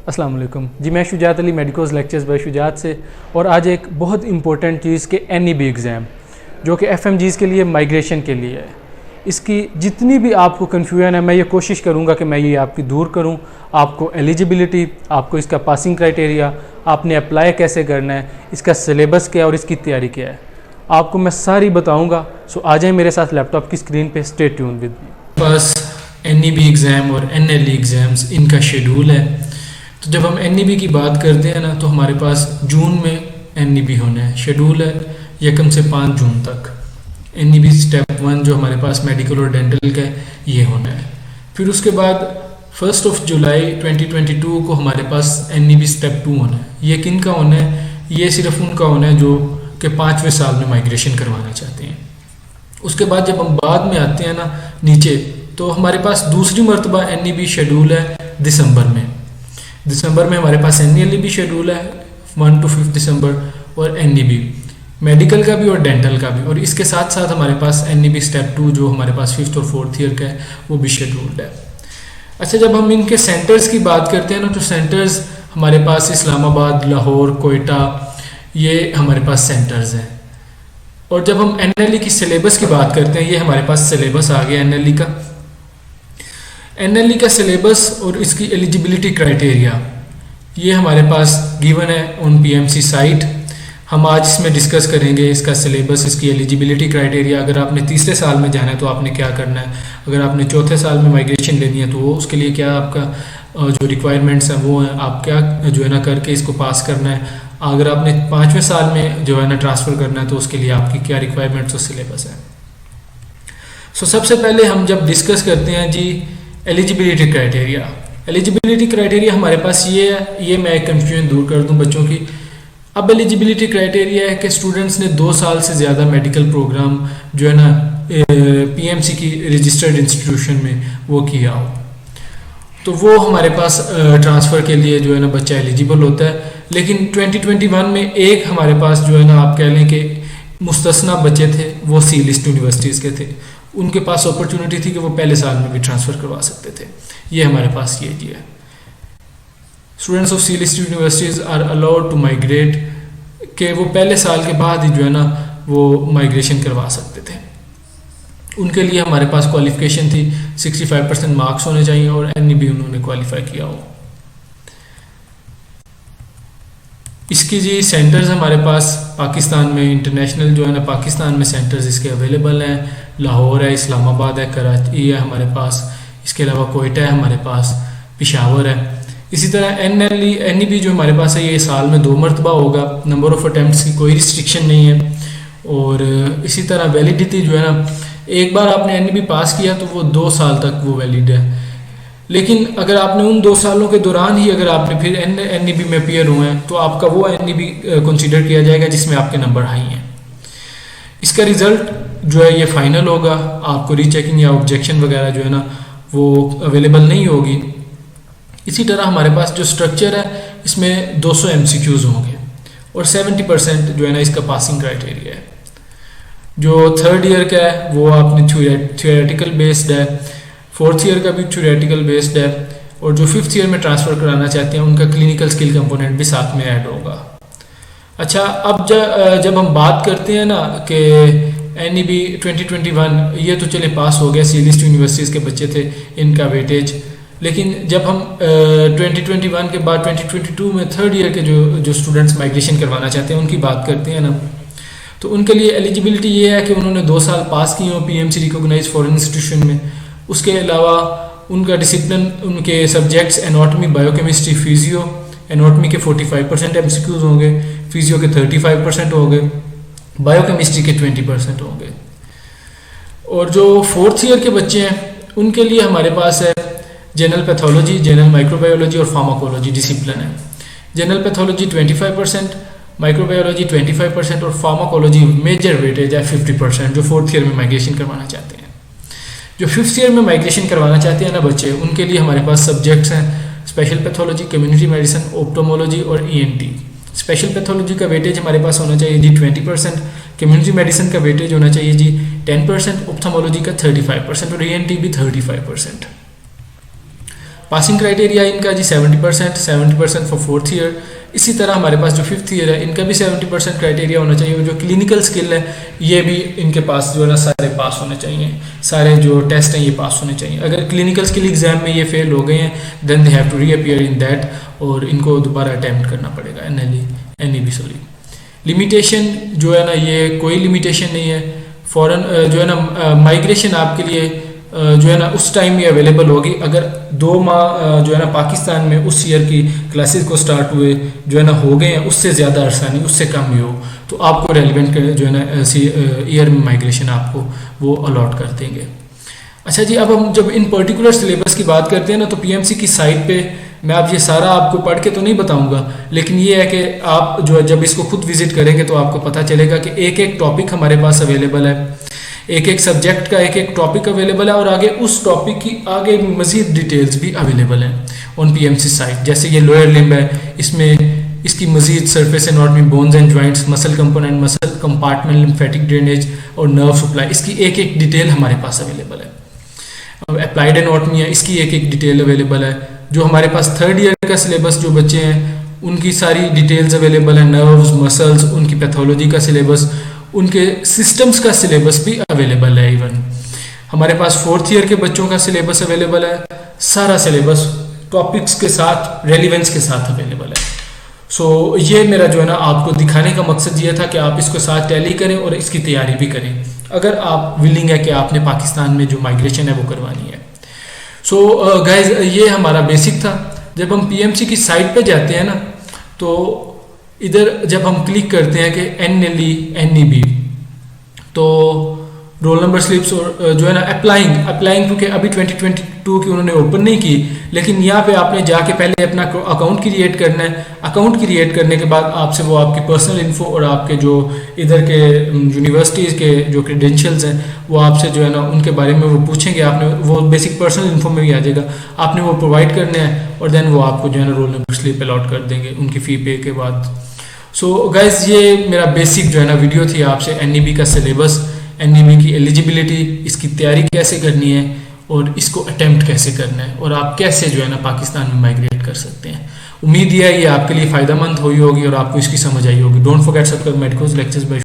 अस्सलाम वालेकुम जी। मैं शुजात अली, मेडिकोज़ लेक्चर्स बाय शुजात से। और आज एक बहुत इंपॉर्टेंट चीज़ के NEB एग्ज़ाम जो कि FMGs के लिए माइग्रेशन के लिए है, इसकी जितनी भी आपको कन्फ्यूजन है मैं ये कोशिश करूँगा कि मैं ये आपकी दूर करूँ। आपको एलिजिबिलिटी, आपको इसका पासिंग क्राइटेरिया, आपने अप्लाई कैसे करना है, इसका सिलेबस क्या है और इसकी तैयारी क्या है, आपको मैं सारी बताऊँगा। सो आ जाए मेरे साथ लैपटॉप की स्क्रीन पे, stay tune with me. Pass NEB exam और NLE एग्ज़ाम्स इनका शेड्यूल है। तो जब हम NEB की बात करते हैं ना, तो हमारे पास जून में NEB होना है। शेड्यूल है 1 से 5 जून तक। NEB स्टेप 1 जो हमारे पास मेडिकल और डेंटल का है, ये होना है। फिर उसके बाद 1 जुलाई 2022 को हमारे पास NEB स्टेप 2 होना है। ये किन का होना है? ये सिर्फ उनका होना है जो कि 5वें साल में माइग्रेशन करवाना चाहते हैं। उसके बाद जब हम बाद में आते हैं ना नीचे, तो हमारे पास दूसरी मरतबा NEB शेड्यूल है दिसंबर में। दिसंबर में हमारे पास NLE शेड्यूल है 1 to 5 दिसंबर, और NEB मेडिकल का भी और डेंटल का भी। और इसके साथ साथ हमारे पास NEB स्टेप 2 जो हमारे पास 5th और 4th ईयर का है, वो भी शेड्यूल्ड है। अच्छा, जब हम इनके सेंटर्स की बात करते हैं ना, तो सेंटर्स हमारे पास इस्लामाबाद, लाहौर, कोयटा, ये हमारे पास सेंटर्स हैं। और जब हम NLE की सिलेबस की बात करते हैं, ये हमारे पास सिलेबस आ गया NLE का। NLE का सिलेबस और इसकी एलिजिबिलिटी क्राइटेरिया ये हमारे पास गिवन है ऑन PMC साइट। हम आज इसमें डिस्कस करेंगे इसका सिलेबस, इसकी एलिजिबिलिटी क्राइटेरिया। अगर आपने तीसरे साल में जाना है तो आपने क्या करना है, अगर आपने चौथे साल में माइग्रेशन लेनी है तो वो उसके लिए क्या आपका जो रिक्वायरमेंट्स हैं वो हैं, आप क्या जो है ना करके इसको पास करना है। अगर आपने 5वें साल में जो है ना ट्रांसफ़र करना है तो उसके लिए आपकी क्या रिक्वायरमेंट्स और सिलेबस है। सो सबसे पहले हम जब डिस्कस करते हैं जी एलिजिबिलिटी क्राइटेरिया। एलिजिबिलिटी क्राइटेरिया हमारे पास ये है, ये मैं एक कन्फ्यूजन दूर कर दूं बच्चों की। अब एलिजिबिलिटी क्राइटेरिया है कि स्टूडेंट्स ने 2 साल से ज़्यादा मेडिकल प्रोग्राम जो है ना PMC की रजिस्टर्ड इंस्टीट्यूशन में वो किया हो, तो वो हमारे पास ट्रांसफ़र के लिए जो है ना बच्चा एलिजिबल होता है। लेकिन 2021 में एक हमारे पास जो है ना आप कह लें कि मुस्तस्ना बच्चे थे, वो C लिस्ट यूनिवर्सिटीज़ के थे। उनके पास अपॉर्चुनिटी थी कि वो पहले साल में भी ट्रांसफ़र करवा सकते थे। ये हमारे पास ये जी है, students of C list universities are allowed to migrate, कि वो पहले साल के बाद ही जो है ना वो माइग्रेशन करवा सकते थे। उनके लिए हमारे पास क्वालिफिकेशन थी 65% मार्क्स होने चाहिए और NEB उन्होंने क्वालिफाई किया हो। इसकी जी सेंटर्स हमारे पास पाकिस्तान में इंटरनेशनल जो है ना पाकिस्तान में सेंटर्स इसके अवेलेबल हैं। लाहौर है, इस्लामाबाद है, कराची है हमारे पास, इसके अलावा कोयटा है हमारे पास, पेशावर है। इसी तरह NEB जो हमारे पास है ये साल में 2 मरतबा होगा। नंबर ऑफ़ अटैम्प्ट्स की कोई रिस्ट्रिक्शन नहीं है। और इसी तरह वैलिडिटी जो है ना, एक बार आपने NEB पास किया तो वो 2 साल तक वो वैलिड है। लेकिन अगर आपने उन 2 सालों के दौरान ही अगर आपने फिर NEB में अपीयर हुए हैं तो आपका वो NEB कंसीडर किया जाएगा जिसमें आपके नंबर हाई हैं। इसका रिज़ल्ट जो है ये फाइनल होगा, आपको रीचेकिंग या ऑब्जेक्शन वगैरह जो है ना वो अवेलेबल नहीं होगी। इसी तरह हमारे पास जो स्ट्रक्चर है इसमें 200 MCQs होंगे और 70% जो है ना इसका पासिंग क्राइटेरिया है। जो 3rd ईयर का है वो आपने थियोरेटिकल बेस्ड है, 4th ईयर का भी थियोरेटिकल बेस्ड है, और जो 5th ईयर में ट्रांसफ़र कराना चाहते हैं उनका क्लिनिकल स्किल कंपोनेंट भी साथ में ऐड होगा। अच्छा, अब जब हम बात करते हैं ना कि NEB 2021 ये तो चले पास हो गया, C लिस्ट यूनिवर्सिटीज़ के बच्चे थे, इनका वेटेज। लेकिन जब हम 2021 के बाद 2022 में 3rd ईयर के जो स्टूडेंट्स माइग्रेशन करवाना चाहते हैं उनकी बात करते हैं ना, तो उनके लिए एलिजिबिलिटी ये है कि उन्होंने 2 साल पास किए हों PMC रिकॉग्नाइज फॉरेन इंस्टीट्यूशन में। उसके अलावा उनका डिसिप्लिन, उनके subjects anatomy, biochemistry, physio. Anatomy के 45% MCQs होंगे, फिजियो के 35% होंगे, बायोकेमिस्ट्री के 20% होंगे। और जो 4th ईयर के बच्चे हैं उनके लिए हमारे पास है जनरल पैथोलॉजी, जनरल माइक्रोबायोलॉजी और फार्माकोलॉजी डिसिप्लिन है। जनरल पैथोलॉजी 25%, माइक्रोबायोलॉजी 25% और फार्माकोलॉजी मेजर वेटेज है 50%, जो 4th ईयर में माइग्रेशन करवाना चाहते हैं। जो 5th ईयर में माइग्रेशन करवाना चाहते हैं ना बच्चे, उनके लिए हमारे पास सब्जेक्ट्स हैं स्पेशल पैथोलॉजी, कम्युनिटी मेडिसिन, ऑप्टोमोलॉजी और ENT। स्पेशल पैथोलॉजी का वेटेज हमारे पास होना चाहिए जी 20%, कम्युनिटी मेडिसिन का वेटेज होना चाहिए जी 10%, ऑप्थोमोलॉजी का 35% और ENT भी 35%। पासिंग क्राइटेरिया इनका जी 70%, 70% फॉर 4th ईयर। इसी तरह हमारे पास जो 5th ईयर है इनका भी 70% क्राइटेरिया होना चाहिए। और जो क्लिनिकल स्किल है ये भी इनके पास जो है ना सारे पास होने चाहिए, सारे जो टेस्ट हैं ये पास होने चाहिए। अगर क्लिनिकल स्किल एग्जाम में ये फेल हो गए हैं then they have to reappear in that, और इनको दोबारा अटैम्प्ट करना पड़ेगा NEB सॉरी। लिमिटेशन जो है ना ये कोई लिमिटेशन नहीं है। फॉरेन जो है ना माइग्रेशन आपके लिए जो है ना उस टाइम ये अवेलेबल होगी अगर 2 माह जो है ना पाकिस्तान में उस ईयर की क्लासेस को स्टार्ट हुए जो है ना हो गए हैं, उससे ज़्यादा अरसा नहीं, उससे कम ही हो, तो आपको रेलिवेंट जो है ना ईयर में माइग्रेशन आपको वो अलॉट कर देंगे। अच्छा जी, अब हम जब इन पर्टिकुलर सिलेबस की बात करते हैं ना तो PMC की साइट पे मैं आप ये सारा आपको पढ़ के तो नहीं बताऊंगा, लेकिन ये है कि आप जो है जब इसको खुद विजिट करेंगे तो आपको पता चलेगा कि एक एक टॉपिक हमारे पास अवेलेबल है, एक एक सब्जेक्ट का एक एक टॉपिक अवेलेबल है, और आगे उस टॉपिक की आगे मज़ीद डिटेल्स भी अवेलेबल हैं ऑन PMC साइट। जैसे ये लोअर लिम्ब है, इसमें इसकी मज़ीद surface anatomy, bones and joints, muscle component, muscle compartment, lymphatic drainage और नर्व सप्लाई, इसकी एक एक डिटेल हमारे पास अवेलेबल है। अप्लाइड एनाटॉमी है, इसकी एक एक डिटेल अवेलेबल है। जो हमारे पास 3rd ईयर का सिलेबस जो बच्चे हैं उनकी सारी डिटेल्स अवेलेबल है, नर्व्स, मसल्स, उनकी पैथोलॉजी का सिलेबस, उनके सिस्टम्स का सिलेबस भी अवेलेबल है। इवन हमारे पास 4th ईयर के बच्चों का सिलेबस अवेलेबल है, सारा सिलेबस टॉपिक्स के साथ, रेलिवेंस के साथ अवेलेबल है। सो ये मेरा जो है ना आपको दिखाने का मकसद ये था कि आप इसको साथ टैली करें और इसकी तैयारी भी करें अगर आप विलिंग है कि आपने पाकिस्तान में जो माइग्रेशन है वो करवानी है। सो गाइज ये हमारा बेसिक था। जब हम PMC की साइट पे जाते हैं ना तो इधर जब हम क्लिक करते हैं कि NLE NEB तो रोल नंबर स्लिप्स और जो है ना अप्लाइंग क्योंकि अभी 2022 की उन्होंने ओपन नहीं की, लेकिन यहाँ पे आपने जाके पहले अपना अकाउंट क्रिएट करना है। अकाउंट क्रिएट करने के बाद आपसे वो आपकी पर्सनल इन्फो और आपके जो इधर के यूनिवर्सिटीज़ के जो क्रेडेंशियल्स हैं वो आपसे जो है ना उनके बारे में वो पूछेंगे। आपने वो बेसिक पर्सनल इन्फो में भी आ जाएगा, आपने वो प्रोवाइड करने हैं और देन वो आपको जो है ना रोल नंबर स्लिप अलॉट कर देंगे उनकी फ़ी पे के बाद। सो गाइज ये मेरा बेसिक जो है ना वीडियो थी आपसे NEB का सिलेबस, NEB की एलिजिबिलिटी, इसकी तैयारी कैसे करनी है और इसको अटेम्प्ट कैसे करना है और आप कैसे जो है ना पाकिस्तान में माइग्रेट कर सकते हैं। उम्मीद ये है ये आपके लिए फ़ायदेमंद हुई होगी और आपको इसकी समझ आई होगी। Don't forget subscribe medicos lectures bye